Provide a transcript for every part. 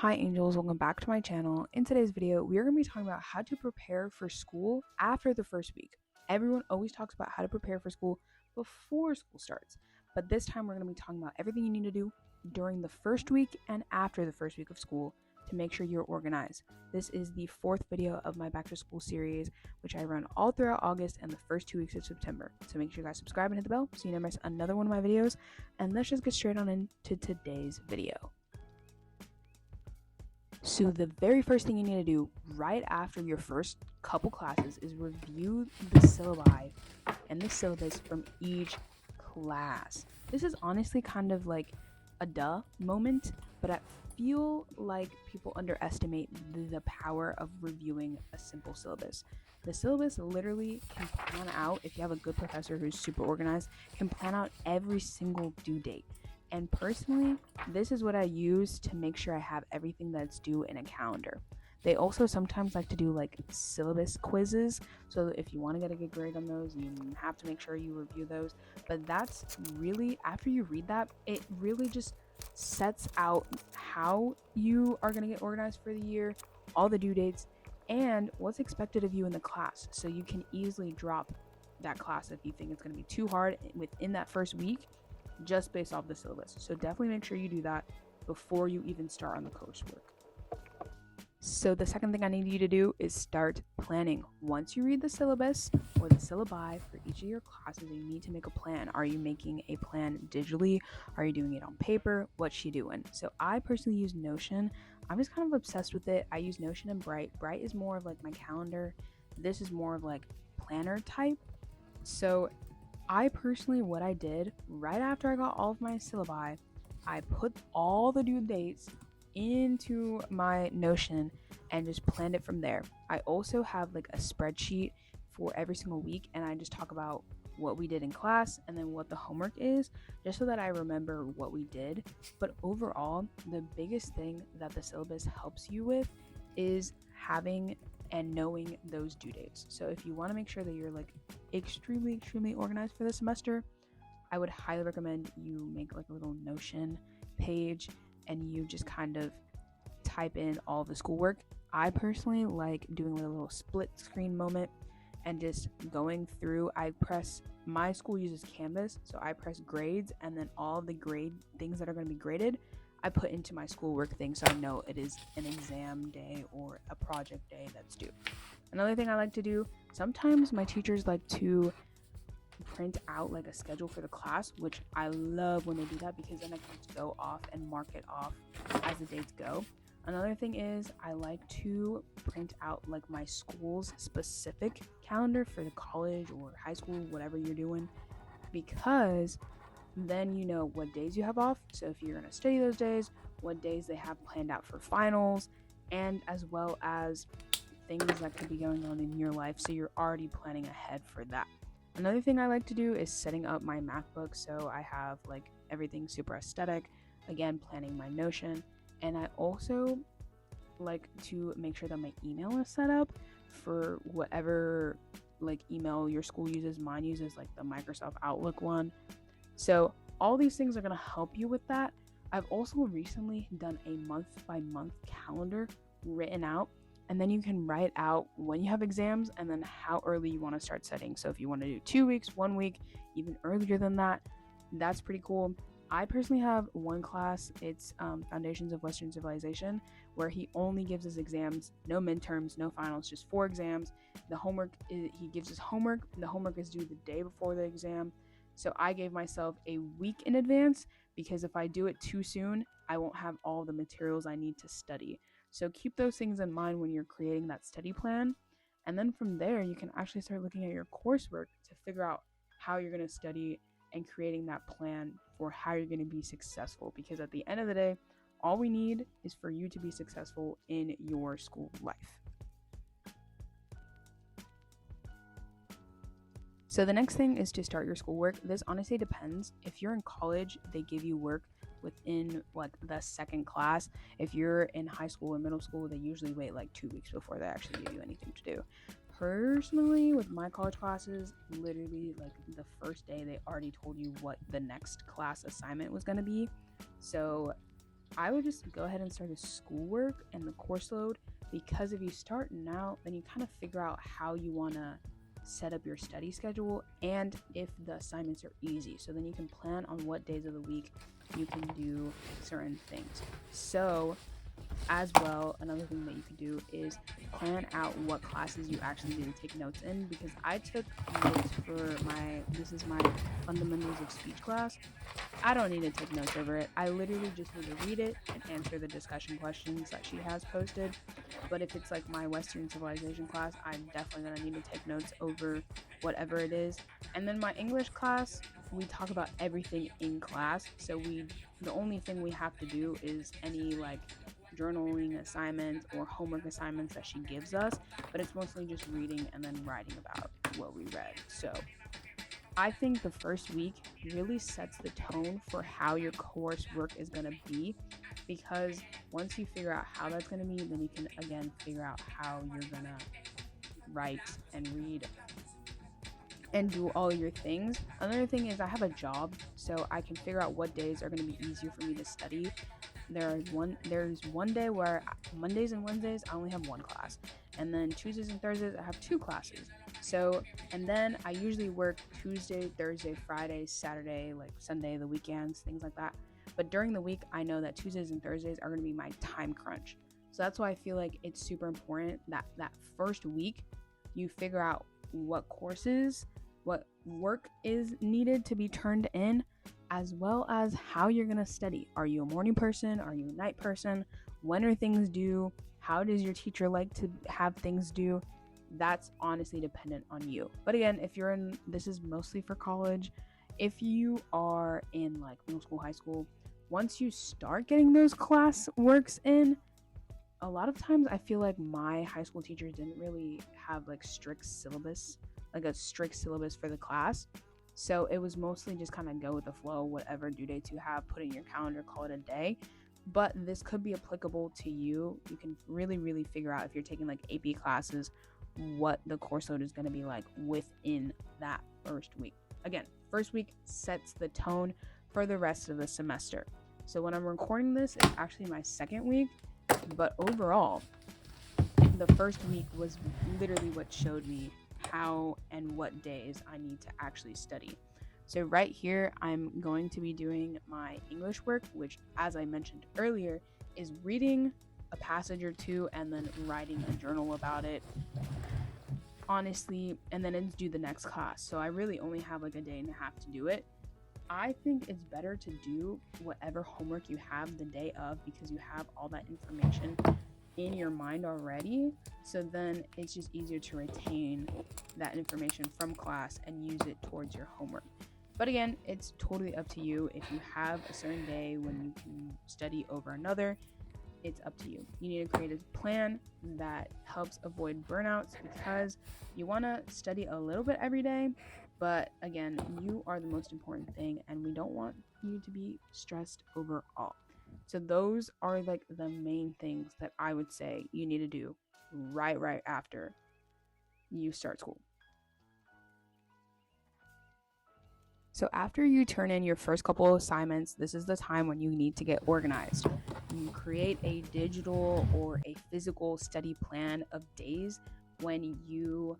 Hi angels, welcome back to my channel. In today's video, we are going to be talking about how to prepare for school after the first week. Everyone always talks about how to prepare for school before school starts, but this time we're going to be talking about everything you need to do during the first week and after the first week of school to make sure you're organized. This is the fourth video of my back to school series, which I run all throughout August and the first 2 weeks of September. So make sure you guys subscribe and hit the bell so you never miss another one of my videos. And let's just get straight on into today's video. So the very first thing you need to do right after your first couple classes is review the syllabi and the syllabus from each class. This is honestly kind of like a duh moment, but I feel like people underestimate the power of reviewing a simple syllabus. The syllabus literally can plan out, if you have a good professor who's super organized, can plan out every single due date. And personally, this is what I use to make sure I have everything that's due in a calendar. They also sometimes like to do like syllabus quizzes. So if you want to get a good grade on those, you have to make sure you review those. But that's really, after you read that, it really just sets out how you are going to get organized for the year, all the due dates, and what's expected of you in the class. So you can easily drop that class if you think it's going to be too hard within that first week, just based off the syllabus. So definitely make sure you do that before you even start on the coursework. So the second thing I need you to do is start planning. Once you read the syllabus or the syllabi for each of your classes, you need to make a plan. Are you making a plan digitally? Are you doing it on paper? What's you doing? So I personally use Notion. I'm just kind of obsessed with it. I use Notion and Bright. Bright is more of like my calendar. This is more of like planner type. So I personally, what I did right after I got all of my syllabi, I put all the due dates into my Notion and just planned it from there. I also have like a spreadsheet for every single week, and I just talk about what we did in class and then what the homework is, just so that I remember what we did. But overall, the biggest thing that the syllabus helps you with is having and knowing those due dates. So if you want to make sure that you're like extremely organized for the semester, I would highly recommend you make like a little Notion page and you just kind of type in all the schoolwork. I personally like doing a little split screen moment and just going through. My school uses Canvas, so I press grades, and then all the grade things that are going to be graded I put into my schoolwork thing, so I know it is an exam day or a project day that's due. Another thing I like to do, sometimes my teachers like to print out like a schedule for the class, which I love when they do that, because then I can just go off and mark it off as the dates go. Another thing is I like to print out like my school's specific calendar for the college or high school, whatever you're doing, because then you know what days you have off. So if you're going to study those days, what days they have planned out for finals, and as well as things that could be going on in your life, so you're already planning ahead for that. Another thing I like to do is setting up my MacBook, so I have like everything super aesthetic, again planning my Notion. And I also like to make sure that my email is set up for whatever like email your school uses. Mine uses like the Microsoft Outlook one. So all these things are going to help you with that. I've also recently done a month-by-month calendar written out, and then you can write out when you have exams and then how early you want to start studying. So if you want to do 2 weeks, 1 week, even earlier than that, that's pretty cool. I personally have one class, it's Foundations of Western Civilization, where he only gives us exams, no midterms, no finals, just 4 exams. The homework, he gives us homework, and the homework is due the day before the exam. So I gave myself a week in advance, because if I do it too soon, I won't have all the materials I need to study. So keep those things in mind when you're creating that study plan. And then from there, you can actually start looking at your coursework to figure out how you're going to study and creating that plan for how you're going to be successful. Because at the end of the day, all we need is for you to be successful in your school life. So the next thing is to start your schoolwork. This honestly depends. If you're in college, they give you work within like the second class. If you're in high school or middle school, they usually wait like 2 weeks before they actually give you anything to do. Personally, with my college classes, literally like the first day they already told you what the next class assignment was going to be. So I would just go ahead and start the schoolwork and the course load, because if you start now, then you kind of figure out how you want to set up your study schedule and if the assignments are easy. So then you can plan on what days of the week you can do certain things. So as well, another thing that you can do is plan out what classes you actually need to take notes in, because I took notes for this is my fundamentals of speech class. I don't need to take notes over it. I literally just need to read it and answer the discussion questions that she has posted. But if it's like my Western civilization class, I'm definitely gonna need to take notes over whatever it is. And then my English class, we talk about everything in class. So the only thing we have to do is any like journaling assignments or homework assignments that she gives us, but it's mostly just reading and then writing about what we read. So I think the first week really sets the tone for how your coursework is going to be, because once you figure out how that's going to be, then you can again figure out how you're going to write and read and do all your things. Another thing is I have a job, so I can figure out what days are going to be easier for me to study. There's one day where Mondays and Wednesdays I only have one class, and then Tuesdays and Thursdays I have two classes. So, and then I usually work Tuesday, Thursday, Friday, Saturday, like Sunday, the weekends, things like that. But during the week, I know that Tuesdays and Thursdays are going to be my time crunch. So that's why I feel like it's super important that that first week you figure out what courses, what work is needed to be turned in, as well as how you're going to study. Are you a morning person? Are you a night person? When are things due? How does your teacher like to have things due? That's honestly dependent on you. But again, if you're in, this is mostly for college. If you are in like middle school, high school, once you start getting those class works in, a lot of times I feel like my high school teachers didn't really have like strict syllabus, like a strict syllabus for the class. So it was mostly just kind of go with the flow, whatever due dates you have, put it in your calendar, call it a day. But this could be applicable to you. You can really, really figure out if you're taking like AP classes, what the course load is going to be like within that first week. Again, first week sets the tone for the rest of the semester. So when I'm recording this, it's actually my second week, but overall, the first week was literally what showed me how and what days I need to actually study. So right here, I'm going to be doing my English work, which, as I mentioned earlier, is reading a passage or two and then writing a journal about it, honestly, and then it's due the next class. So I really only have like a day and a half to do it. I think it's better to do whatever homework you have the day of, because you have all that information in your mind already. So then it's just easier to retain that information from class and use it towards your homework. But again, it's totally up to you. If you have a certain day when you can study over another, it's up to you. You need to create a plan that helps avoid burnouts, because you want to study a little bit every day. But again, you are the most important thing, and we don't want you to be stressed overall. So those are like the main things that I would say you need to do right after you start school. So after you turn in your first couple of assignments, this is the time when you need to get organized. You create a digital or a physical study plan of days when you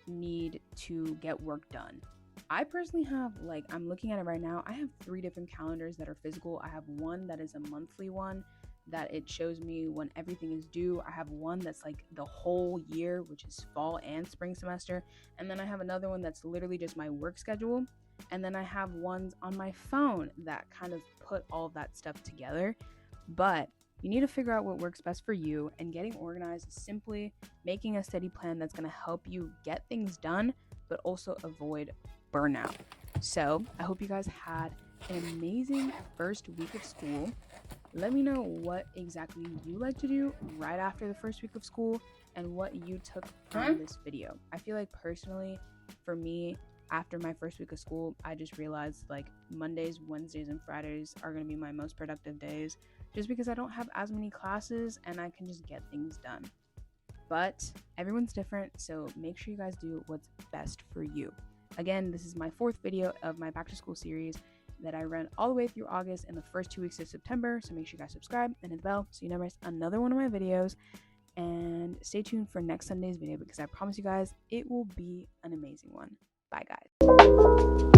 need to get work done. I personally have, like, I'm looking at it right now, I have 3 different calendars that are physical. I have one that is a monthly one that it shows me when everything is due. I have one that's like the whole year, which is fall and spring semester. And then I have another one that's literally just my work schedule. And then I have ones on my phone that kind of put all of that stuff together. But you need to figure out what works best for you, and getting organized is simply making a study plan that's going to help you get things done, but also avoid burnout. So I hope you guys had an amazing first week of school. Let me know what exactly you like to do right after the first week of school and what you took from this video. I feel like personally, for me, after my first week of school, I just realized like Mondays, Wednesdays, and Fridays are going to be my most productive days, just because I don't have as many classes and I can just get things done. But everyone's different, so make sure you guys do what's best for you. Again, this is my 4th video of my back to school series. that I run all the way through August and the first 2 weeks of September. So make sure you guys subscribe and hit the bell so you never miss another one of my videos. And stay tuned for next Sunday's video because I promise you guys it will be an amazing one. Bye, guys.